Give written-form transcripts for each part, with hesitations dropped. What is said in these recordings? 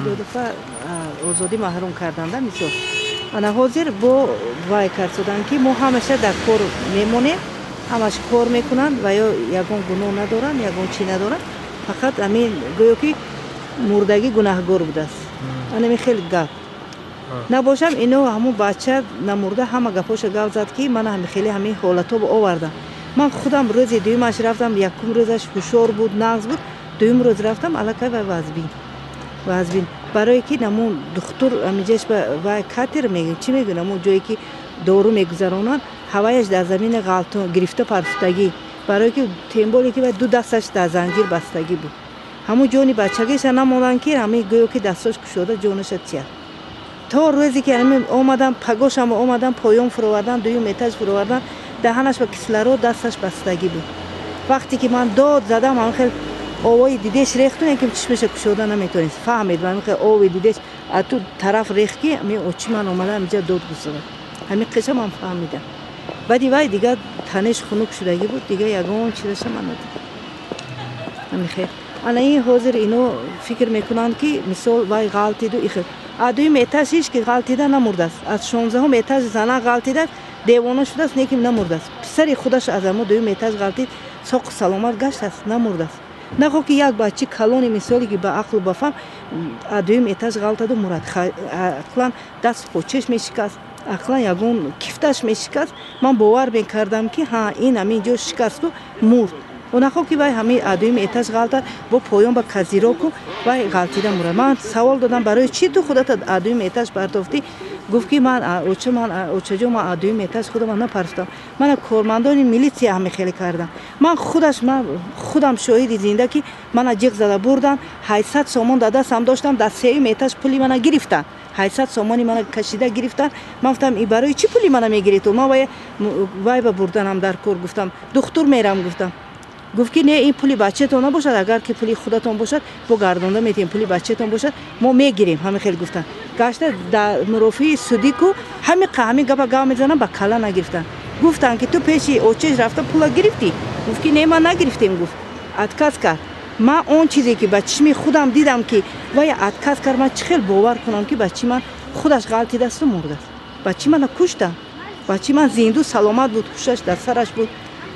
دو دفعه آزادی محروم کردند مثال انا حاضر با وای کردن که ما همیشه در کار میمونیم همش کار میکنن و یا یگان گناه ندارن یگان چی ندارن فقط همین گویا که مردگی گناهگار بوده است انا خیلی گپ نباشم اینو همون بچه نمورده همه گپاش گپ زد که من همین خیلی همین حالتا با آوردم من خودم روز دویمش رفتم یکم روزش فشار بود نقص بود دویم روز رفتم الکی و وزبین برای که نمون دکتر امیجش و کاتر میگه چی میگه نمون جایی که دارو میگذرونن هوایش در زمین غلطون گرفته پرفتگی برای که تیمبولی که دو دستش در زنجیر بستگی بود همون جونی بچگیش نموندن که همین گویا که دستش کشوده جونش تیر تا روزی که همین اومدم پگوشم اومدم پایون فروردن دویم ایتاژ فروردن دهنش با کسلرود دستش بستگی بود وقتی که من داد زدم هم خیلی آوای دیدش ریختون که چشمش کشوده نمیتونست فهمید من خیلی آوای دیدش از تو طرف ریخت که همین اوچی من اومدم اینجا داد گذاشتم همین قشم من فهمیدم بعدی وای دیگه تنش خنک شدگی بود دیگه یگان چیزش من ندیدم همین خیر انا این حاضر اینو فکر میکنن که مثال وای غلطی دو ایخ دویم ایتاژش که غلطیده نمرده است از 16 ایتاژ زنا غلطیده دیوانه شده است نیکی نمرده است پسر خودش از اما دویم ایتاژ غلطید ساق سلامت گشت است نمرده است نخو که یک بچه کلونی مثالی که با عقل بفهم دویم ایتاژ غلطید و مرد عقلا دست پوچش میشکست عقلا یگون کفتش میشکست من باور میکردم که ها این همین جو شکست و مرد و نخو که بای همین دویم ایتاژ غلطید با پایان با کزیروکو بای غلطیده مرد من سوال دادم برای چی تو خودت دویم ایتاژ پرتافتی گفت که من اوچجو من دویم ایتاژ خودم نپرستم من کارمندان میلیتیا همه خیلی کردم من خودم شاهد زنده که من جیغ زده بردن 800 سامان داده سم داشتم در سوم ایتاژ پولی من گرفتن 800 سامانی من کشیده گرفتن من گفتم این برای چی پولی من میگیری تو ما وای بردنم در کار گفتم دکتر میرم گفتم گفت که نه این پولی بچه‌تون نباشد اگر که پولی خودتون باشد با گردونده میتیم پولی بچه‌تون باشد ما میگیریم همه خیلی گفتن گشته در مرافی سودی کو همین گپ میزنن با کلا نگرفتن گفتن که تو پیشی اوچش رفته پولا گرفتی گفت که نه من نگرفتیم گفت اتکاس کرد من اون چیزی که بچه‌می خودم دیدم که وای اتکاس کرد من چخیل باور کنم که بچه من خودش غلطی دست مرده است بچه من کشتن بچه من زنده سلامت بود خوشش در سرش بود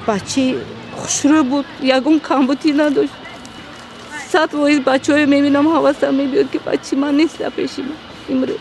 بچه خوشرو بود یگون کمبودی نداشت 100 واحد بچه‌ها میبینم حواسم میبیاد که بچه من نیست پیش من امروز